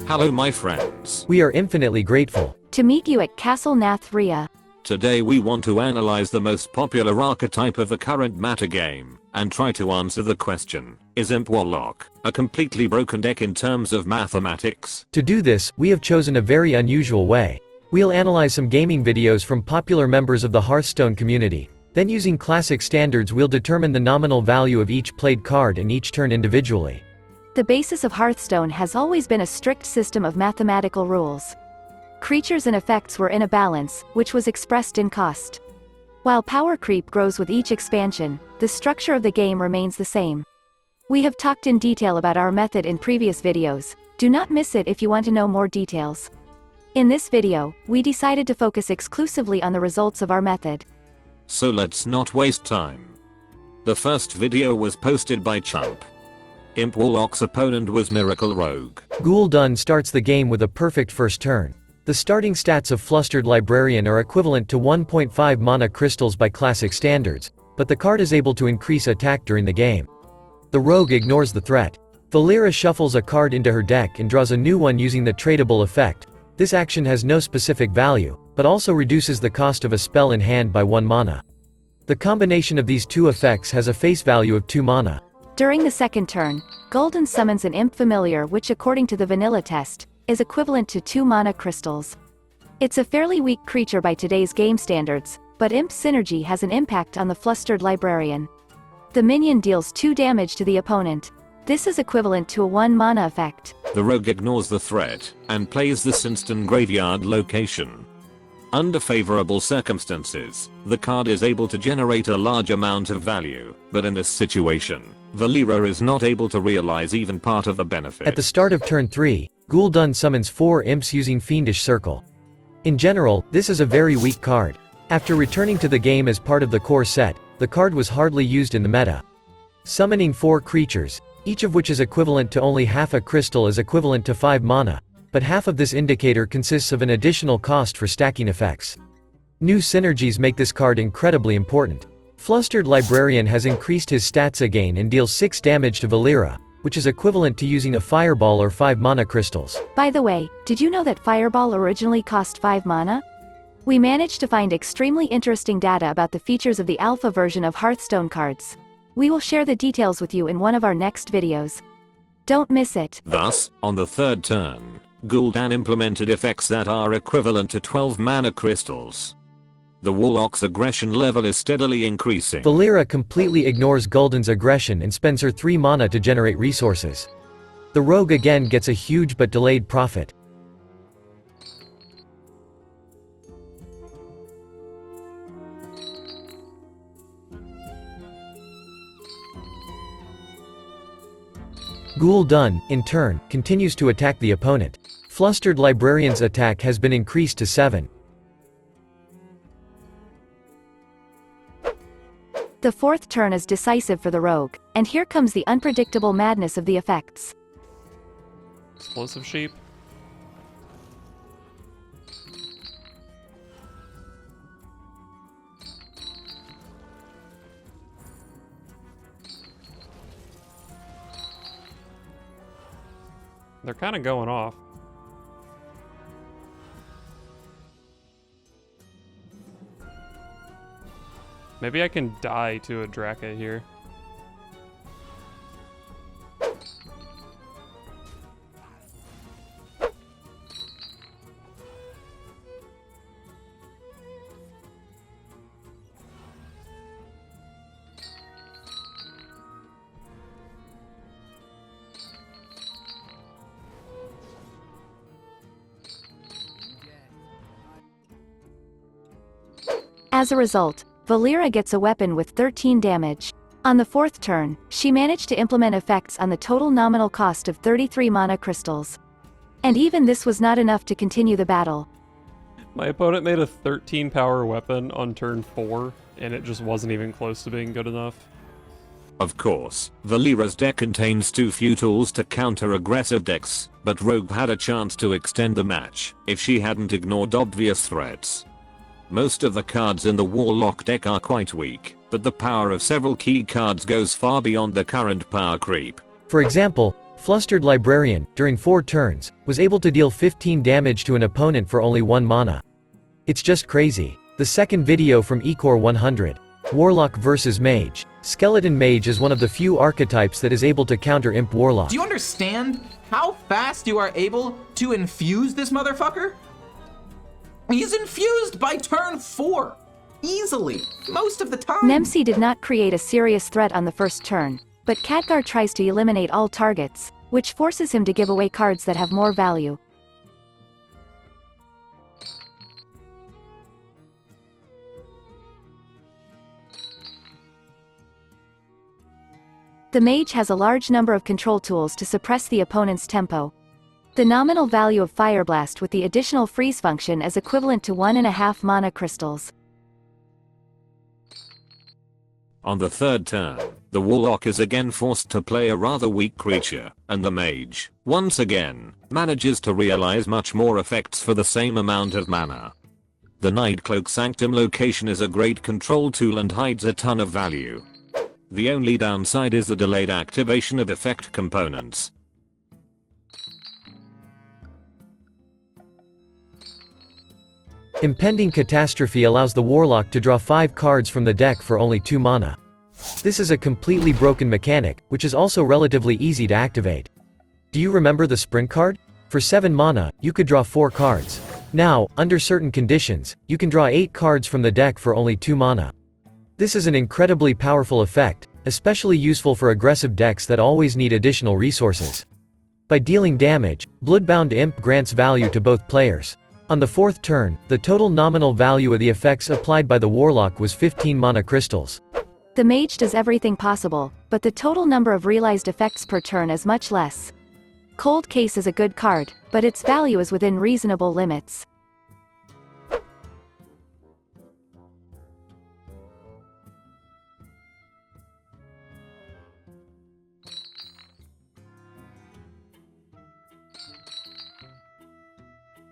Hello my friends. We are infinitely grateful to meet you at Castle Nathria. Today we want to analyze the most popular archetype of the current meta game, and try to answer the question, is Imp Warlock a completely broken deck in terms of mathematics? To do this, we have chosen a very unusual way. We'll analyze some gaming videos from popular members of the Hearthstone community. Then using classic standards we'll determine the nominal value of each played card in each turn individually. The basis of Hearthstone has always been a strict system of mathematical rules. Creatures and effects were in a balance, which was expressed in cost. While power creep grows with each expansion, the structure of the game remains the same. We have talked in detail about our method in previous videos. Do not miss it if you want to know more details. In this video, we decided to focus exclusively on the results of our method. So let's not waste time. The first video was posted by Chump. Imp Warlock's opponent was Miracle Rogue. Gul'dan starts the game with a perfect first turn. The starting stats of Flustered Librarian are equivalent to 1.5 mana crystals by classic standards, but the card is able to increase attack during the game. The rogue ignores the threat. Valeera shuffles a card into her deck and draws a new one using the tradable effect. This action has no specific value, but also reduces the cost of a spell in hand by 1 mana. The combination of these two effects has a face value of 2 mana. During the second turn, Gul'dan summons an Imp Familiar which according to the vanilla test, is equivalent to 2 mana crystals. It's a fairly weak creature by today's game standards, but Imp's synergy has an impact on the Flustered Librarian. The minion deals 2 damage to the opponent. This is equivalent to a 1 mana effect. The rogue ignores the threat, and plays the Sinston graveyard location. Under favorable circumstances, the card is able to generate a large amount of value, but in this situation, Valeera is not able to realize even part of the benefit. At the start of turn 3, Gul'dan summons 4 imps using Fiendish Circle. In general, this is a very weak card. After returning to the game as part of the core set, the card was hardly used in the meta. Summoning 4 creatures, each of which is equivalent to only half a crystal is equivalent to 5 mana, but half of this indicator consists of an additional cost for stacking effects. New synergies make this card incredibly important. Flustered Librarian has increased his stats again and deals 6 damage to Valeera, which is equivalent to using a fireball or 5 mana crystals. By the way, did you know that Fireball originally cost 5 mana? We managed to find extremely interesting data about the features of the alpha version of Hearthstone cards. We will share the details with you in one of our next videos. Don't miss it. Thus, on the third turn, Gul'dan implemented effects that are equivalent to 12 mana crystals. The Warlock's aggression level is steadily increasing. Valeera completely ignores Gul'dan's aggression and spends her 3 mana to generate resources. The rogue again gets a huge but delayed profit. Gul'dan, in turn, continues to attack the opponent. Flustered Librarian's attack has been increased to 7. The fourth turn is decisive for the rogue, and here comes the unpredictable madness of the effects. Explosive sheep. They're kind of going off. Maybe I can die to a Draka here. As a result, Valeera gets a weapon with 13 damage. On the fourth turn, she managed to implement effects on the total nominal cost of 33 mana crystals. And even this was not enough to continue the battle. My opponent made a 13 power weapon on turn 4, and it just wasn't even close to being good enough. Of course, Valeera's deck contains too few tools to counter aggressive decks, but Rogue had a chance to extend the match if she hadn't ignored obvious threats. Most of the cards in the Warlock deck are quite weak, but the power of several key cards goes far beyond the current power creep. For example, Flustered Librarian, during 4 turns, was able to deal 15 damage to an opponent for only 1 mana. It's just crazy. The second video from Ecor 100. Warlock vs Mage. Skeleton Mage is one of the few archetypes that is able to counter Imp Warlock. Do you understand how fast you are able to infuse this motherfucker? He's infused by turn 4. Easily. Most of the time. Nemsi did not create a serious threat on the first turn, but Khadgar tries to eliminate all targets, which forces him to give away cards that have more value. The mage has a large number of control tools to suppress the opponent's tempo. The nominal value of Fire Blast with the additional freeze function is equivalent to 1.5 mana crystals. On the third turn, the Warlock is again forced to play a rather weak creature, and the Mage, once again, manages to realize much more effects for the same amount of mana. The Nightcloak Sanctum location is a great control tool and hides a ton of value. The only downside is the delayed activation of effect components. Impending Catastrophe allows the Warlock to draw 5 cards from the deck for only 2 mana. This is a completely broken mechanic, which is also relatively easy to activate. Do you remember the Sprint card? For 7 mana, you could draw 4 cards. Now, under certain conditions, you can draw 8 cards from the deck for only 2 mana. This is an incredibly powerful effect, especially useful for aggressive decks that always need additional resources. By dealing damage, Bloodbound Imp grants value to both players. On the 4th turn, the total nominal value of the effects applied by the Warlock was 15 mana crystals. The mage does everything possible, but the total number of realized effects per turn is much less. Cold Case is a good card, but its value is within reasonable limits.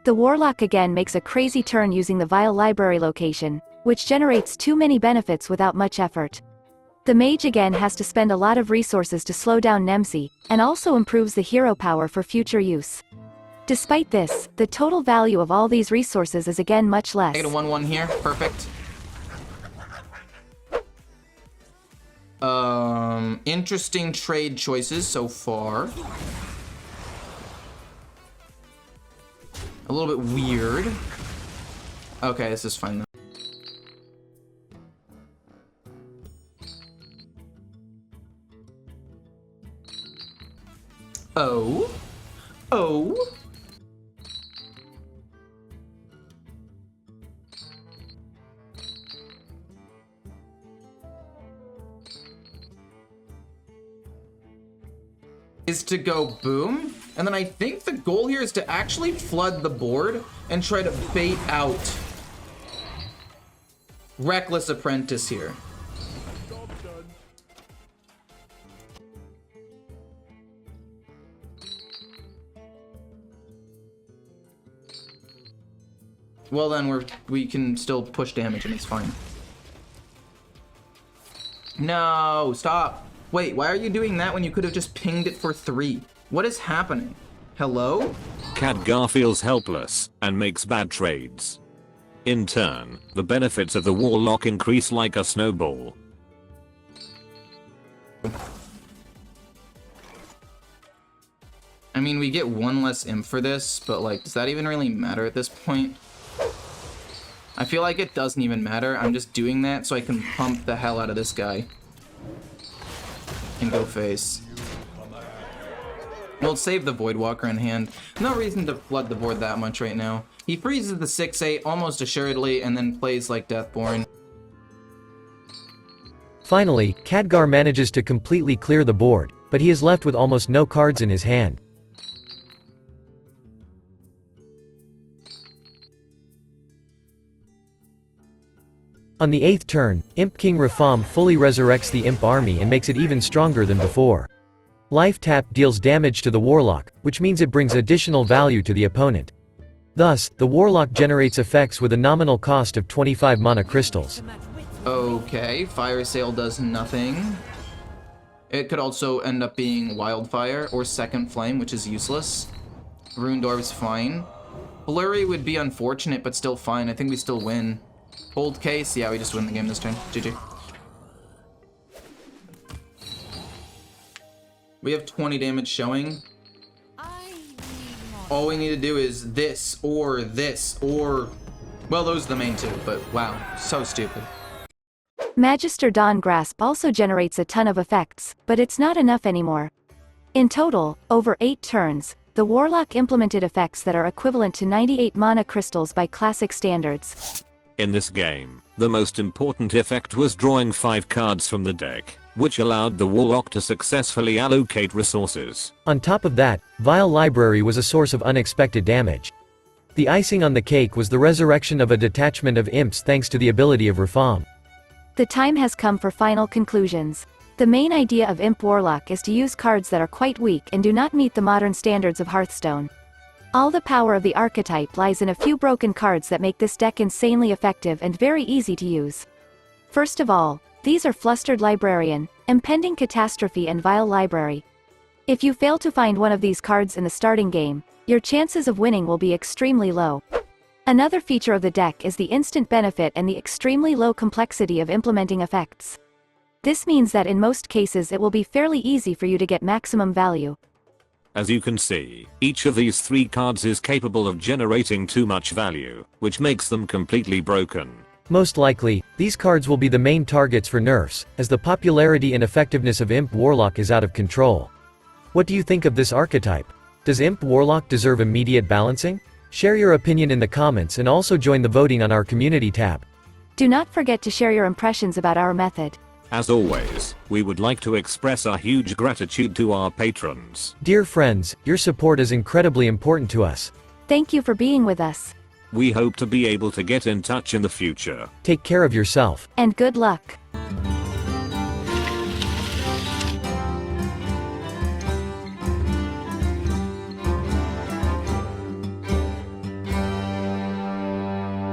The Warlock again makes a crazy turn using the Vile Library location, which generates too many benefits without much effort. The mage again has to spend a lot of resources to slow down Nemsi, and also improves the hero power for future use. Despite this, the total value of all these resources is again much less. I get a 1/1 here. Perfect. Interesting trade choices so far. A little bit weird. Okay, this is fine though. Oh. Is to go boom, and then I think the goal here is to actually flood the board and try to bait out Reckless Apprentice here. Well then we can still push damage and it's fine. No, stop. Wait, why are you doing that when you could have just pinged it for 3? What is happening? Hello? Khadgar feels helpless and makes bad trades. In turn, the benefits of the Warlock increase like a snowball. I mean, we get 1 less imp for this, but like, does that even really matter at this point? I feel like it doesn't even matter. I'm just doing that so I can pump the hell out of this guy. And go face. We'll save the Voidwalker in hand. No reason to flood the board that much right now. He freezes the 6/8 almost assuredly and then plays like Deathborn. Finally, Khadgar manages to completely clear the board, but he is left with almost no cards in his hand. On the 8th turn, Imp King Rafam fully resurrects the Imp army and makes it even stronger than before. Life Tap deals damage to the Warlock, which means it brings additional value to the opponent. Thus, the Warlock generates effects with a nominal cost of 25 mana crystals. Okay, Fire Sale does nothing. It could also end up being Wildfire or Second Flame, which is useless. Rune Door is fine. Blurry would be unfortunate, but still fine. I think we still win. Cold Case, yeah, we just win the game this turn. GG. We have 20 damage showing. All we need to do is this, or... Well, those are the main two, but wow, so stupid. Magister Dawn Grasp also generates a ton of effects, but it's not enough anymore. In total, over 8 turns, the Warlock implemented effects that are equivalent to 98 mana crystals by classic standards. In this game, the most important effect was drawing 5 cards from the deck, which allowed the Warlock to successfully allocate resources. On top of that, Vile Library was a source of unexpected damage. The icing on the cake was the resurrection of a detachment of imps thanks to the ability of Reform. The time has come for final conclusions. The main idea of Imp Warlock is to use cards that are quite weak and do not meet the modern standards of Hearthstone. All the power of the archetype lies in a few broken cards that make this deck insanely effective and very easy to use. First of all, these are Flustered Librarian, Impending Catastrophe and Vile Library. If you fail to find one of these cards in the starting game, your chances of winning will be extremely low. Another feature of the deck is the instant benefit and the extremely low complexity of implementing effects. This means that in most cases it will be fairly easy for you to get maximum value. As you can see, each of these 3 cards is capable of generating too much value, which makes them completely broken. Most likely, these cards will be the main targets for nerfs, as the popularity and effectiveness of Imp Warlock is out of control. What do you think of this archetype? Does Imp Warlock deserve immediate balancing? Share your opinion in the comments and also join the voting on our community tab. Do not forget to share your impressions about our method. As always, we would like to express our huge gratitude to our patrons. Dear friends, your support is incredibly important to us. Thank you for being with us. We hope to be able to get in touch in the future. Take care of yourself. And good luck.